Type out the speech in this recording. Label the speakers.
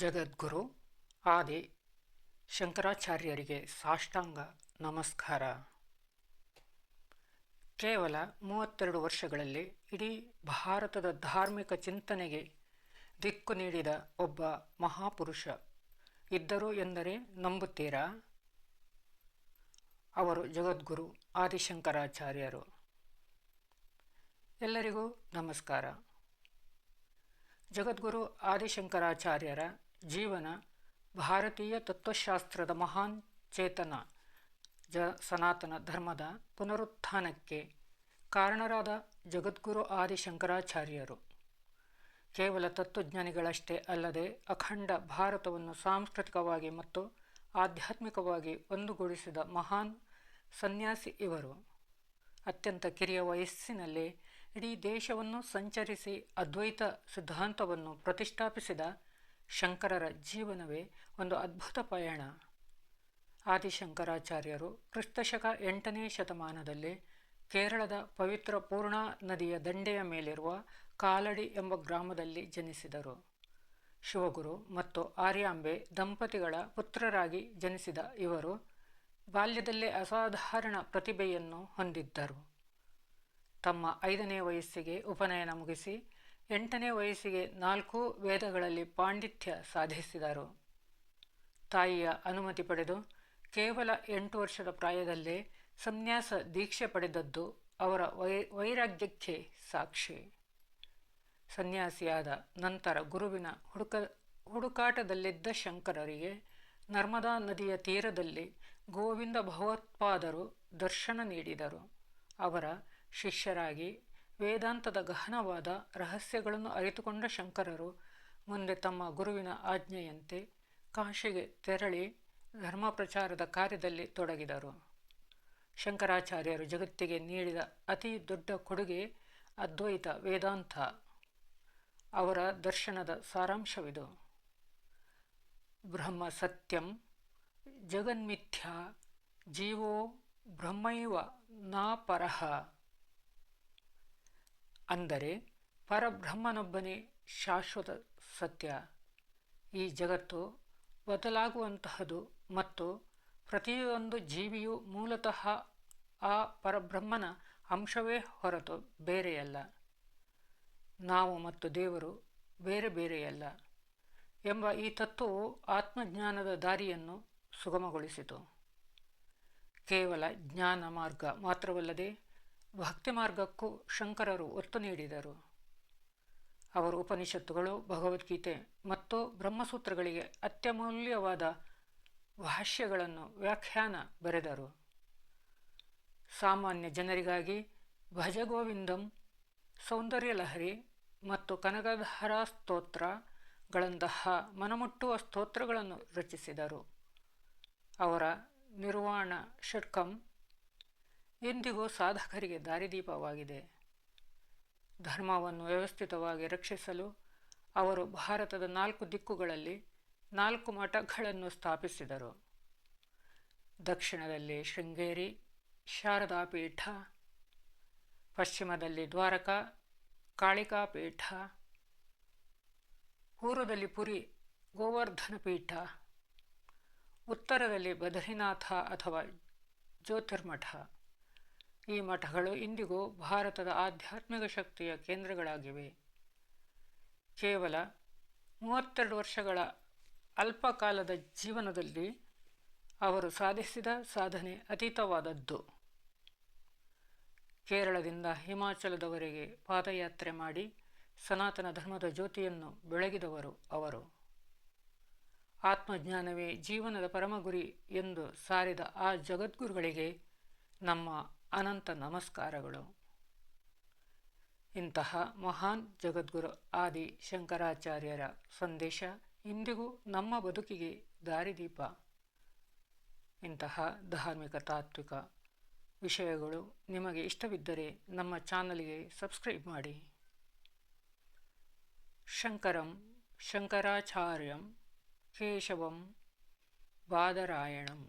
Speaker 1: ಜಗದ್ಗುರು ಆದಿ ಶಂಕರಾಚಾರ್ಯರಿಗೆ ಸಾಷ್ಟಾಂಗ ನಮಸ್ಕಾರ. ಕೇವಲ 32 ವರ್ಷಗಳಲ್ಲಿ ಇಡೀ ಭಾರತದ ಧಾರ್ಮಿಕ ಚಿಂತನೆಗೆ ದಿಕ್ಕು ನೀಡಿದ ಒಬ್ಬ ಮಹಾಪುರುಷ ಇದ್ದರು ಎಂದರೆ ನಂಬುತ್ತೀರಾ? ಅವರು ಜಗದ್ಗುರು ಆದಿಶಂಕರಾಚಾರ್ಯರು. ಎಲ್ಲರಿಗೂ ನಮಸ್ಕಾರ. ಜಗದ್ಗುರು ಆದಿಶಂಕರಾಚಾರ್ಯರ ಜೀವನ ಭಾರತೀಯ ತತ್ವಶಾಸ್ತ್ರದ ಮಹಾನ್ ಚೇತನ ಸನಾತನ ಧರ್ಮದ ಪುನರುತ್ಥಾನಕ್ಕೆ ಕಾರಣರಾದ ಜಗದ್ಗುರು ಆದಿಶಂಕರಾಚಾರ್ಯರು ಕೇವಲ ತತ್ವಜ್ಞಾನಿಗಳಷ್ಟೇ ಅಲ್ಲದೆ ಅಖಂಡ ಭಾರತವನ್ನು ಸಾಂಸ್ಕೃತಿಕವಾಗಿ ಮತ್ತು ಆಧ್ಯಾತ್ಮಿಕವಾಗಿ ಒಂದುಗೂಡಿಸಿದ ಮಹಾನ್ ಸನ್ಯಾಸಿ ಇವರು. ಅತ್ಯಂತ ಕಿರಿಯ ವಯಸ್ಸಿನಲ್ಲೇ ಇಡೀ ದೇಶವನ್ನು ಸಂಚರಿಸಿ ಅದ್ವೈತ ಸಿದ್ಧಾಂತವನ್ನು ಪ್ರತಿಷ್ಠಾಪಿಸಿದ ಶಂಕರರ ಜೀವನವೇ ಒಂದು ಅದ್ಭುತ ಪಯಣ. ಆದಿಶಂಕರಾಚಾರ್ಯರು ಕ್ರಿಸ್ತಶಕ 8ನೇ ಶತಮಾನದಲ್ಲಿ ಕೇರಳದ ಪವಿತ್ರ ಪೂರ್ಣಾ ನದಿಯ ದಂಡೆಯ ಮೇಲಿರುವ ಕಾಲಡಿ ಎಂಬ ಗ್ರಾಮದಲ್ಲಿ ಜನಿಸಿದರು. ಶಿವಗುರು ಮತ್ತು ಆರ್ಯಾಂಬೆ ದಂಪತಿಗಳ ಪುತ್ರರಾಗಿ ಜನಿಸಿದ ಇವರು ಬಾಲ್ಯದಲ್ಲೇ ಅಸಾಧಾರಣ ಪ್ರತಿಭೆಯನ್ನು ಹೊಂದಿದ್ದರು. ತಮ್ಮ 5ನೇ ವಯಸ್ಸಿಗೆ ಉಪನಯನ ಮುಗಿಸಿ 8ನೇ ವಯಸ್ಸಿಗೆ 4 ವೇದಗಳಲ್ಲಿ ಪಾಂಡಿತ್ಯ ಸಾಧಿಸಿದರು. ತಾಯಿಯ ಅನುಮತಿ ಪಡೆದು ಕೇವಲ 8 ವರ್ಷದ ಪ್ರಾಯದಲ್ಲೇ ಸನ್ಯಾಸ ದೀಕ್ಷೆ ಪಡೆದದ್ದು ಅವರ ವೈರಾಗ್ಯಕ್ಕೆ ಸಾಕ್ಷಿ. ಸನ್ಯಾಸಿಯಾದ ನಂತರ ಗುರುವಿನ ಹುಡುಕಾಟದಲ್ಲಿದ್ದ ಶಂಕರರಿಗೆ ನರ್ಮದಾ ನದಿಯ ತೀರದಲ್ಲಿ ಗೋವಿಂದ ಭಗವತ್ಪಾದರು ದರ್ಶನ ನೀಡಿದರು. ಅವರ ಶಿಷ್ಯರಾಗಿ ವೇದಾಂತದ ಗಹನವಾದ ರಹಸ್ಯಗಳನ್ನು ಅರಿತುಕೊಂಡ ಶಂಕರರು ಮುಂದೆ ತಮ್ಮ ಗುರುವಿನ ಆಜ್ಞೆಯಂತೆ ಕಾಶಿಗೆ ತೆರಳಿ ಧರ್ಮ ಪ್ರಚಾರದ ಕಾರ್ಯದಲ್ಲಿ ತೊಡಗಿದರು. ಶಂಕರಾಚಾರ್ಯರು ಜಗತ್ತಿಗೆ ನೀಡಿದ ಅತಿ ದೊಡ್ಡ ಕೊಡುಗೆ ಅದ್ವೈತ ವೇದಾಂತ. ಅವರ ದರ್ಶನದ ಸಾರಾಂಶವಿದು. ಬ್ರಹ್ಮ ಸತ್ಯಂ ಜಗನ್ಮಿಥ್ಯಾ ಜೀವೋ ಬ್ರಹ್ಮೈವ ನ ಪರಃ. ಅಂದರೆ ಪರಬ್ರಹ್ಮನೊಬ್ಬನೇ ಶಾಶ್ವತ ಸತ್ಯ. ಈ ಜಗತ್ತು ಬದಲಾಗುವಂತಹದು ಮತ್ತು ಪ್ರತಿಯೊಂದು ಜೀವಿಯೂ ಮೂಲತಃ ಆ ಪರಬ್ರಹ್ಮನ ಅಂಶವೇ ಹೊರತು ಬೇರೆಯಲ್ಲ. ನಾವು ಮತ್ತು ದೇವರು ಬೇರೆ ಬೇರೆಯಲ್ಲ ಎಂಬ ಈ ತತ್ವವು ಆತ್ಮಜ್ಞಾನದ ದಾರಿಯನ್ನು ಸುಗಮಗೊಳಿಸಿತು. ಕೇವಲ ಜ್ಞಾನ ಮಾರ್ಗ ಮಾತ್ರವಲ್ಲದೆ ಭಕ್ತಿ ಮಾರ್ಗಕ್ಕೂ ಶಂಕರರು ಒತ್ತು ನೀಡಿದರು. ಅವರು ಉಪನಿಷತ್ತುಗಳು, ಭಗವದ್ಗೀತೆ ಮತ್ತು ಬ್ರಹ್ಮಸೂತ್ರಗಳಿಗೆ ಅತ್ಯಮೂಲ್ಯವಾದ ಭಾಷ್ಯಗಳನ್ನು ವ್ಯಾಖ್ಯಾನ ಬರೆದರು. ಸಾಮಾನ್ಯ ಜನರಿಗಾಗಿ ಭಜಗೋವಿಂದಂ, ಸೌಂದರ್ಯಲಹರಿ ಮತ್ತು ಕನಕಧಾರಾ ಸ್ತೋತ್ರಗಳಂತಹ ಮನಮುಟ್ಟುವ ಸ್ತೋತ್ರಗಳನ್ನು ರಚಿಸಿದರು. ಅವರ ನಿರ್ವಾಣ ಷಟ್ಕಂ ಇಂದಿಗೂ ಸಾಧಕರಿಗೆ ದಾರಿದೀಪವಾಗಿದೆ. ಧರ್ಮವನ್ನು ವ್ಯವಸ್ಥಿತವಾಗಿ ರಕ್ಷಿಸಲು ಅವರು ಭಾರತದ 4 ದಿಕ್ಕುಗಳಲ್ಲಿ 4 ಮಠಗಳನ್ನು ಸ್ಥಾಪಿಸಿದರು. ದಕ್ಷಿಣದಲ್ಲಿ ಶೃಂಗೇರಿ ಶಾರದಾ ಪೀಠ, ಪಶ್ಚಿಮದಲ್ಲಿ ದ್ವಾರಕಾ ಕಾಳಿಕಾ ಪೀಠ, ಪೂರ್ವದಲ್ಲಿ ಪುರಿ ಗೋವರ್ಧನ ಪೀಠ, ಉತ್ತರದಲ್ಲಿ ಬದರಿನಾಥ ಅಥವಾ ಜ್ಯೋತಿರ್ಮಠ. ಈ ಮಠಗಳು ಇಂದಿಗೂ ಭಾರತದ ಆಧ್ಯಾತ್ಮಿಕ ಶಕ್ತಿಯ ಕೇಂದ್ರಗಳಾಗಿವೆ. ಕೇವಲ 32 ವರ್ಷಗಳ ಅಲ್ಪಕಾಲದ ಜೀವನದಲ್ಲಿ ಅವರು ಸಾಧಿಸಿದ ಸಾಧನೆ ಅತೀತವಾದದ್ದು. ಕೇರಳದಿಂದ ಹಿಮಾಚಲದವರೆಗೆ ಪಾದಯಾತ್ರೆ ಮಾಡಿ ಸನಾತನ ಧರ್ಮದ ಜ್ಯೋತಿಯನ್ನು ಬೆಳಗಿದವರು ಅವರು. ಆತ್ಮಜ್ಞಾನವೇ ಜೀವನದ ಪರಮಗುರಿ ಎಂದು ಸಾರಿದ ಆ ಜಗದ್ಗುರುಗಳಿಗೆ ನಮ್ಮ ಅನಂತ ನಮಸ್ಕಾರಗಳು. ಇಂತಹ ಮಹಾನ್ ಜಗದ್ಗುರು ಆದಿ ಶಂಕರಾಚಾರ್ಯರ ಸಂದೇಶ ಇಂದಿಗೂ ನಮ್ಮ ಬದುಕಿಗೆ ದಾರಿದೀಪ. ಇಂತಹ ಧಾರ್ಮಿಕ ತಾತ್ವಿಕ ವಿಷಯಗಳು ನಿಮಗೆ ಇಷ್ಟವಿದ್ದರೆ ನಮ್ಮ ಚಾನಲ್ಗೆ ಸಬ್ಸ್ಕ್ರೈಬ್ ಮಾಡಿ. ಶಂಕರಂ ಶಂಕರಾಚಾರ್ಯಂ ಕೇಶವಂ ಬಾದರಾಯಣಂ.